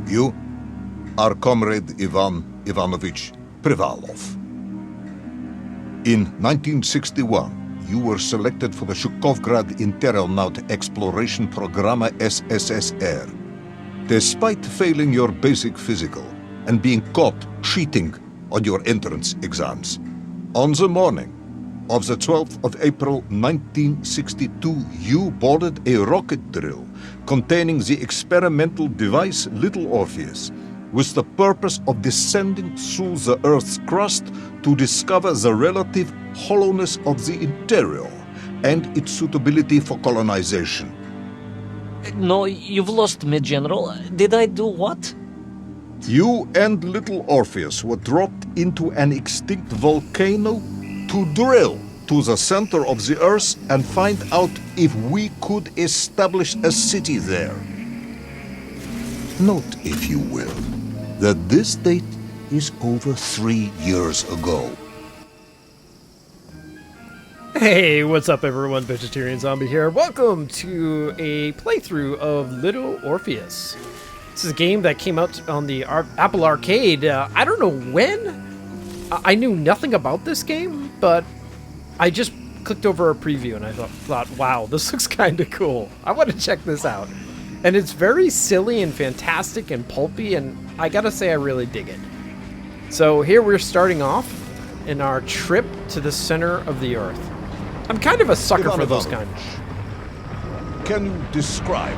You are Comrade Ivan Ivanovich Privalov. In 1961, you were selected for the Shukovgrad Internaut Exploration Program SSSR. Despite failing your basic physical and being caught cheating on your entrance exams, on the morning of the 12th of April 1962, you boarded a rocket drill containing the experimental device Little Orpheus, with the purpose of descending through the Earth's crust to discover the relative hollowness of the interior and its suitability for colonization. No, you've lost me, General. Did I do what? You and Little Orpheus were dropped into an extinct volcano to drill to the center of the Earth and find out if we could establish a city there. Note, if you will, that this date is over 3 years ago. Hey, what's up everyone? Vegetarian Zombie here. Welcome to a playthrough of Little Orpheus. This is a game that came out on the Apple Arcade. I don't know when. I knew nothing about this game, but I just clicked over a preview and I thought, wow, this looks kind of cool. I want to check this out. And it's very silly and fantastic and pulpy, and I gotta say I really dig it. So here we're starting off in our trip to the center of the Earth. I'm kind of a sucker for those kind. Can you describe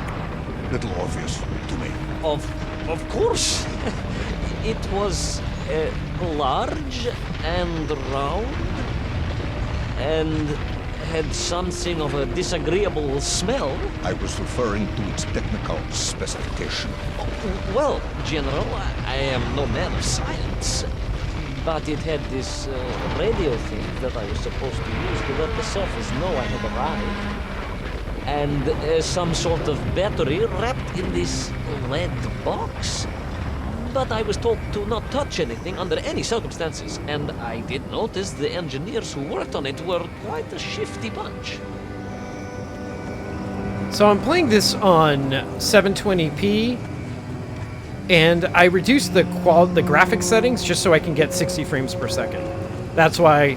Little Orpheus to me? Of course. It was large and round and had something of a disagreeable smell. I was referring to its technical specification. Well, General, I am no man of science, but it had this radio thing that I was supposed to use to let the surface know I had arrived, and some sort of battery wrapped in this lead box. But I was told to not touch anything under any circumstances, and I did notice the engineers who worked on it were quite a shifty bunch. So I'm playing this on 720p, and I reduced the graphic settings just so I can get 60 frames per second. That's why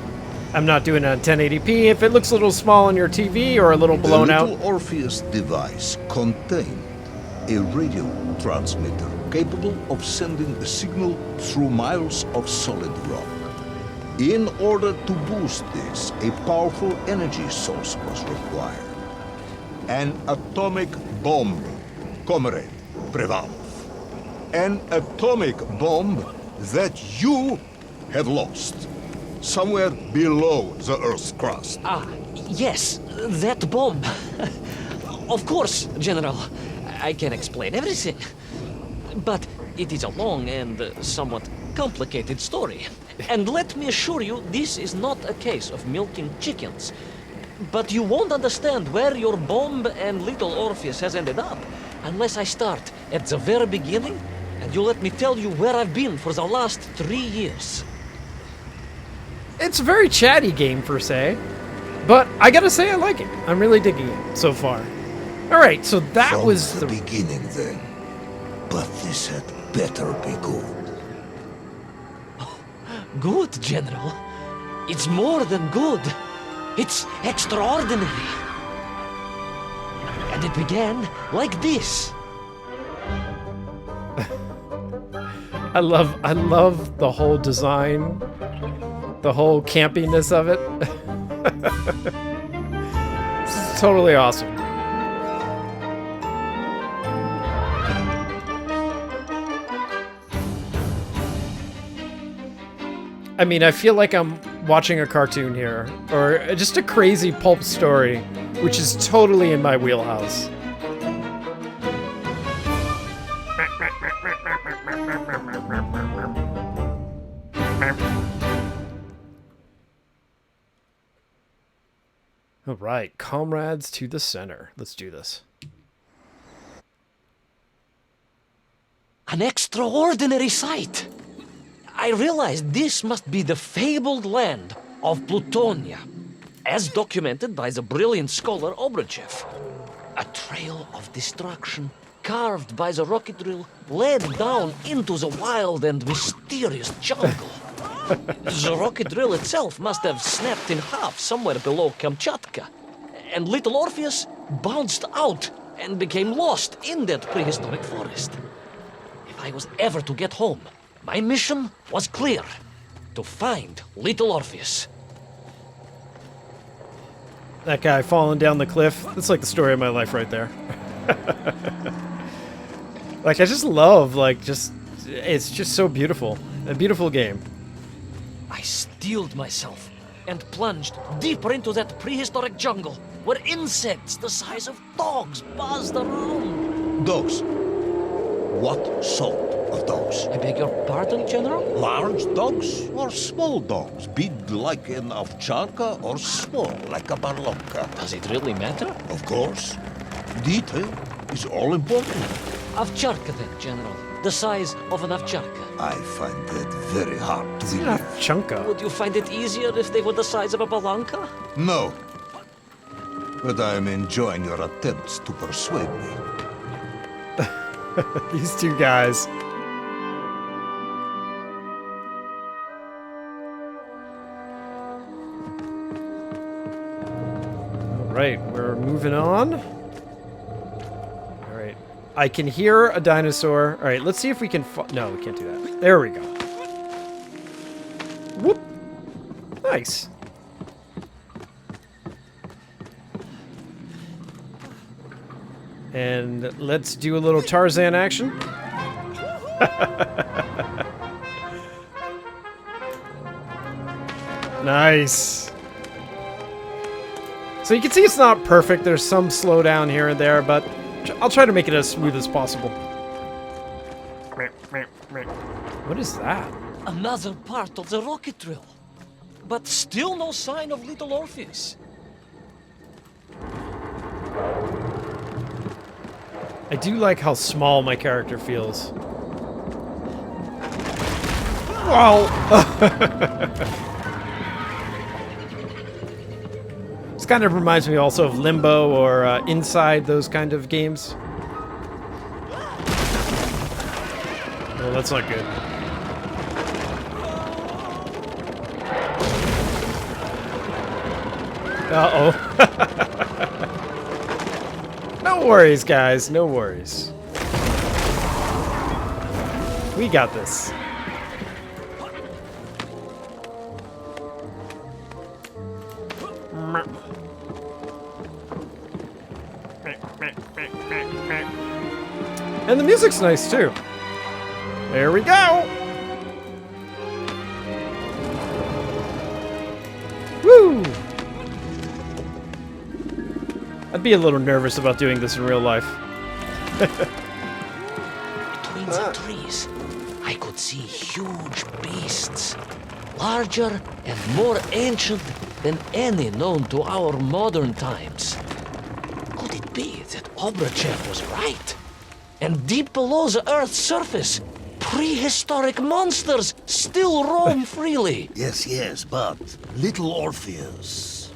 I'm not doing it on 1080p. If it looks a little small on your TV or a little blown out. The Little Orpheus device contained a radio transmitter capable of sending a signal through miles of solid rock. In order to boost this, a powerful energy source was required. An atomic bomb, Comrade Privalov. An atomic bomb that you have lost somewhere below the Earth's crust. Yes, that bomb. Of course, General. I can explain everything. But it is a long and somewhat complicated story. And let me assure you, this is not a case of milking chickens. But you won't understand where your bomb and Little Orpheus has ended up unless I start at the very beginning and you let me tell you where I've been for the last 3 years. It's a very chatty game per se, but I gotta say I like it. I'm really digging it so far. Alright, so that From was the beginning then. But this had better be good. Good, General. It's more than good. It's extraordinary. And it began like this. I love the whole design, the whole campiness of it. This is totally awesome. I mean, I feel like I'm watching a cartoon here, or just a crazy pulp story, which is totally in my wheelhouse. All right, Comrades to the center. Let's do this. An extraordinary sight. I realized this must be the fabled land of Plutonia, as documented by the brilliant scholar Obruchev. A trail of destruction carved by the rocket drill, led down into the wild and mysterious jungle. The rocket drill itself must have snapped in half somewhere below Kamchatka, and little Orpheus bounced out and became lost in that prehistoric forest. If I was ever to get home, my mission was clear: to find little Orpheus. That guy falling down the cliff, that's like the story of my life right there. Like, I just love, it's just so beautiful. A beautiful game. I steeled myself and plunged deeper into that prehistoric jungle where insects the size of dogs buzzed around. Dogs. What sort of dogs? I beg your pardon, General? Large dogs or small dogs? Big like an ovcharka or small like a barlonka? Does it really matter? Of course. Detail is all important. Ovcharka then, General. The size of an ovcharka. I find that very hard to It's believe. not chunka. Would you find it easier if they were the size of a balanka? No. But I am enjoying your attempts to persuade me. These two guys. Alright, we're moving on. Alright. I can hear a dinosaur. Alright, let's see if we can... No, we can't do that. There we go. Whoop! Nice. And let's do a little Tarzan action. Nice. So you can see it's not perfect. There's some slowdown here and there, but I'll try to make it as smooth as possible. What is that? Another part of the rocket drill. But still no sign of little Orpheus. I do like how small my character feels. Wow! This kind of reminds me also of Limbo or Inside, those kind of games. Oh, that's not good. Uh-oh. No worries, guys. No worries. We got this. And the music's nice, too. There we go! Woo! I'd be a little nervous about doing this in real life. Between the trees, I could see huge beasts. Larger and more ancient than any known to our modern times. Could it be that Obrachev was right? And deep below the Earth's surface, prehistoric monsters still roam freely. Yes, but little Orpheus.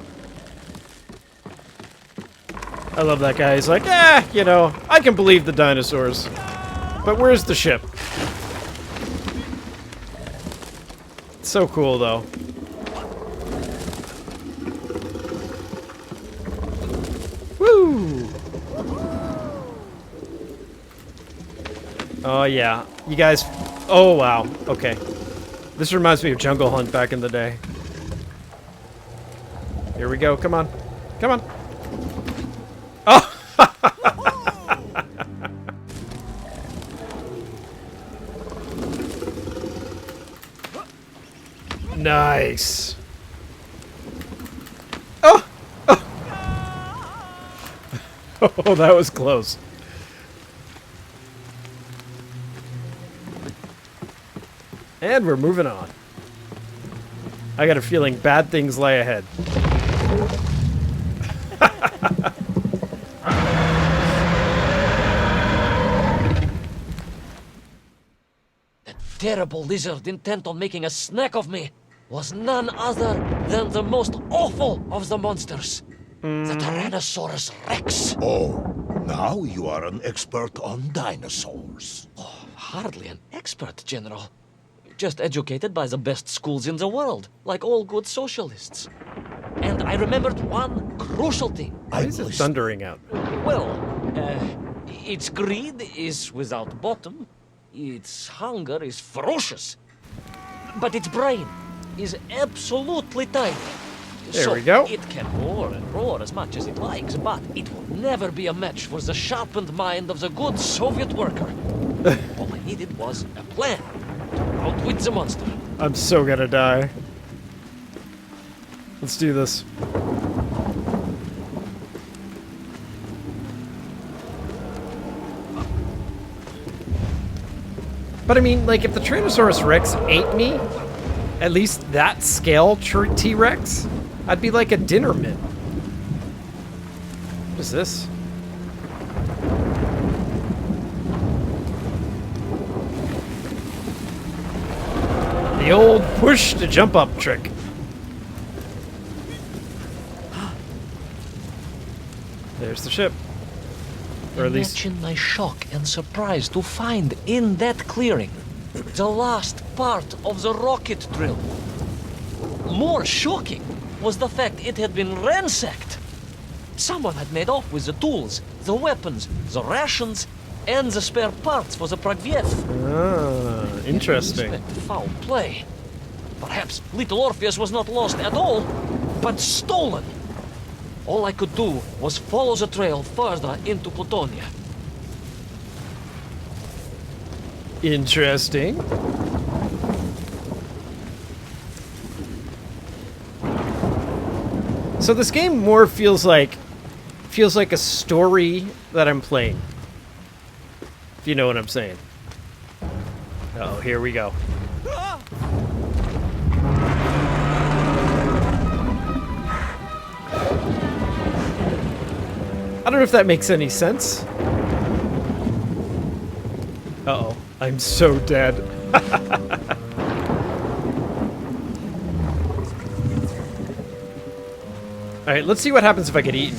I love that guy. He's like, you know, I can believe the dinosaurs. But where's the ship? It's so cool, though. Woo! Oh, yeah. You guys... Oh, wow. Okay. This reminds me of Jungle Hunt back in the day. Here we go. Come on. Come on. Oh! Nice. Oh! Oh! Oh, that was close. And we're moving on. I got a feeling bad things lie ahead. The terrible lizard intent on making a snack of me was none other than the most awful of the monsters. The Tyrannosaurus Rex. Oh, now you are an expert on dinosaurs. Hardly an expert, General. Just educated by the best schools in the world, like all good socialists. And I remembered one crucial thing. Why is it thundering out? Well, its greed is without bottom, its hunger is ferocious, but its brain is absolutely tiny. There we go. It can roar and roar as much as it likes, but it will never be a match for the sharpened mind of the good Soviet worker. All I needed was a plan to outwit the monster. I'm so gonna die. Let's do this. But I mean, like, if the Tyrannosaurus Rex ate me, at least that scale T-Rex, I'd be like a dinner mint. What is this? The old push to jump up trick. There's the ship. Or at least... Imagine my shock and surprise to find in that clearing the last part of the rocket drill. More shocking was the fact it had been ransacked. Someone had made off with the tools, the weapons, the rations, and the spare parts for the Pragviev. Ah, interesting. I suspect foul play. Perhaps Little Orpheus was not lost at all, but stolen. All I could do was follow the trail further into Plutonia. Interesting. So this game more feels like a story that I'm playing. If you know what I'm saying. Oh, here we go. I don't know if that makes any sense. Uh-oh. I'm so dead. Alright, let's see what happens if I get eaten.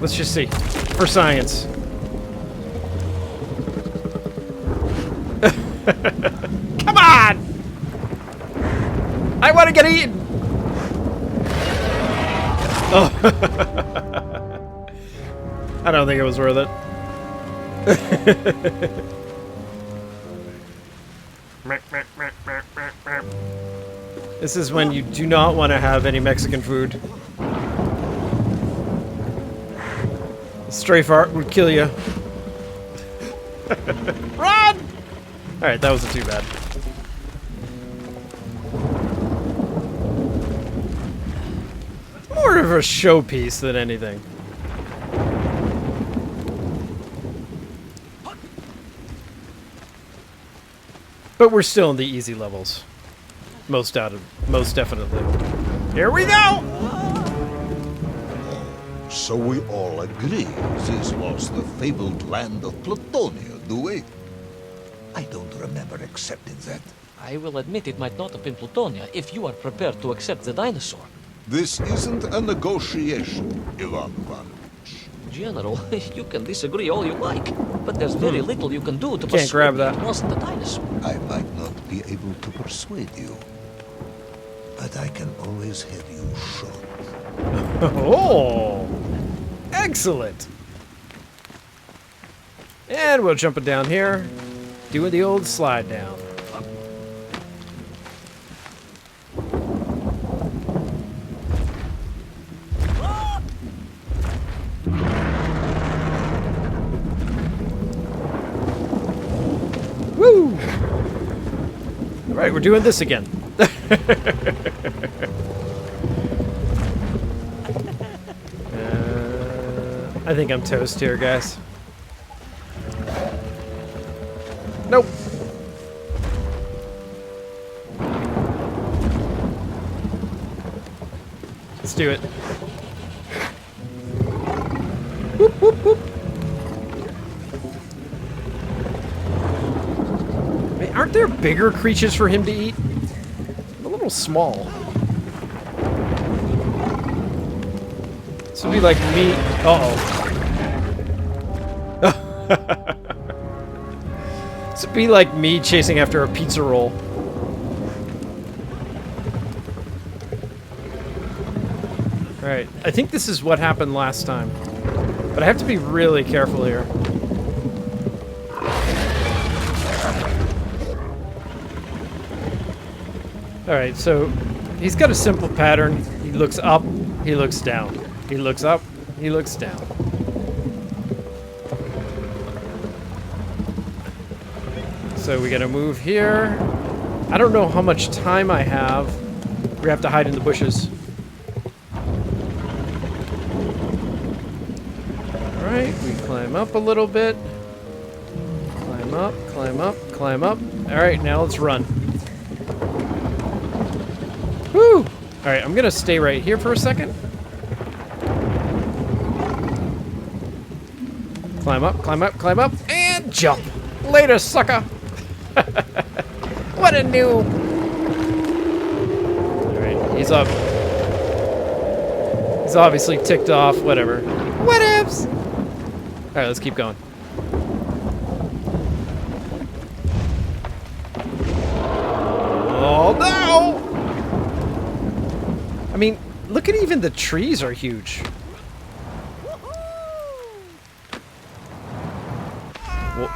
Let's just see. For science. Come on! I want to get eaten! Oh. I don't think it was worth it. This is when you do not want to have any Mexican food. Stray fart would kill you. Run! Alright, that wasn't too bad. More of a showpiece than anything. But we're still in the easy levels. Most definitely. Here we go! So we all agree this was the fabled land of Plutonia, do we? I don't remember accepting that. I will admit it might not have been Plutonia if you are prepared to accept the dinosaur. This isn't a negotiation, Ivan Ivanovich. General, you can disagree all you like, but there's very little you can do to Can't grab persuade me that. it wasn't a dinosaur. I might not be able to persuade you, but I can always have you shot. Oh! Excellent! And we'll jump it down here, doing the old slide down. Woo! Alright, we're doing this again. I think I'm toast here, guys. Nope. Let's do it. Whoop, whoop, whoop. aren't there bigger creatures for him to eat? I'm a little small. This would be like me. Uh-oh. This would be like me chasing after a pizza roll. Alright, I think this is what happened last time. But I have to be really careful here. Alright, so he's got a simple pattern. He looks up, he looks down. He looks up, he looks down. So we gotta move here. I don't know how much time I have. We have to hide in the bushes. Alright, we climb up a little bit. Climb up, climb up, climb up. Alright, now let's run. Woo! Alright, I'm gonna stay right here for a second. Climb up, climb up, climb up, and jump! Later, sucker! What a noob! Alright, he's up. He's obviously ticked off, whatever. Whatevs! Alright, let's keep going. Oh no! I mean, look at even the trees are huge. Whoa.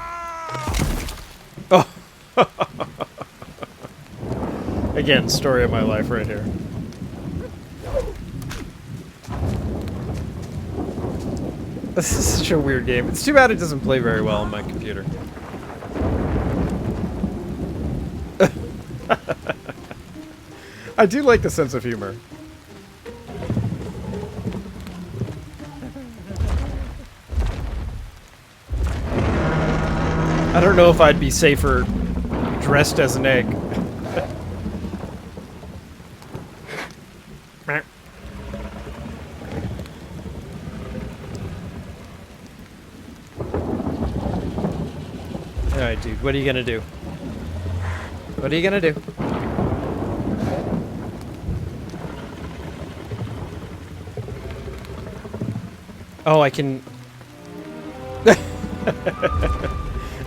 Oh. Again, story of my life right here. This is such a weird game. It's too bad it doesn't play very well on my computer. I do like the sense of humor. I don't know if I'd be safer dressed as an egg. Alright, dude, what are you gonna do? What are you gonna do? Oh, I can...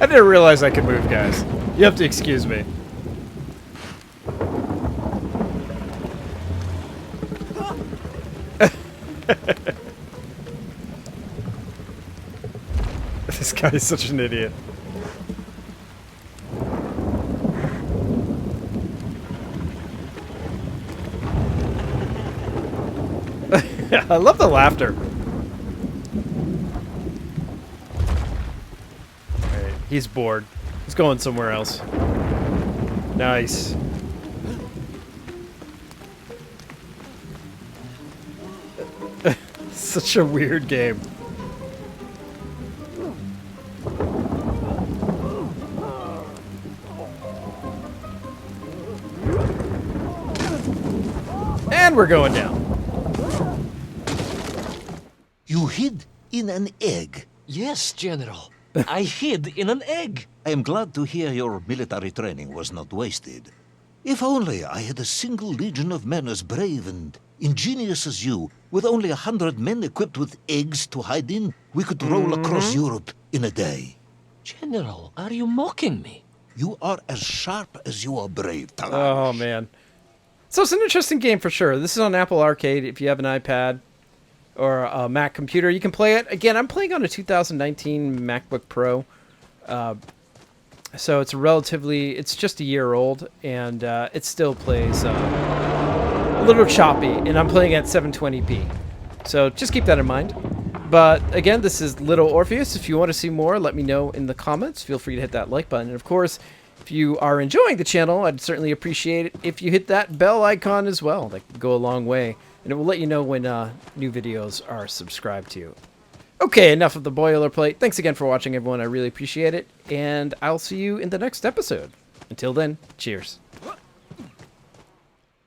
I didn't realize I could move, guys. You have to excuse me. This guy is such an idiot. I love the laughter. Alright, he's bored. He's going somewhere else. Nice. Such a weird game. And we're going down. You hid in an egg. Yes, General. I hid in an egg. I am glad to hear your military training was not wasted. If only I had a single legion of men as brave and ingenious as you, with only 100 men equipped with eggs to hide in, we could roll across Europe in a day. General, are you mocking me? You are as sharp as you are brave, Talan. Oh, man. So it's an interesting game for sure. This is on Apple Arcade if you have an iPad or a Mac computer. You can play it. Again, I'm playing on a 2019 MacBook Pro. So it's it's just a year old, and it still plays a little choppy, and I'm playing at 720p. So just keep that in mind. But again, this is Little Orpheus. If you want to see more, let me know in the comments. Feel free to hit that like button. And of course, if you are enjoying the channel, I'd certainly appreciate it if you hit that bell icon as well. That can go a long way. And it will let you know when new videos are subscribed to. Okay, enough of the boilerplate. Thanks again for watching, everyone. I really appreciate it. And I'll see you in the next episode. Until then, cheers.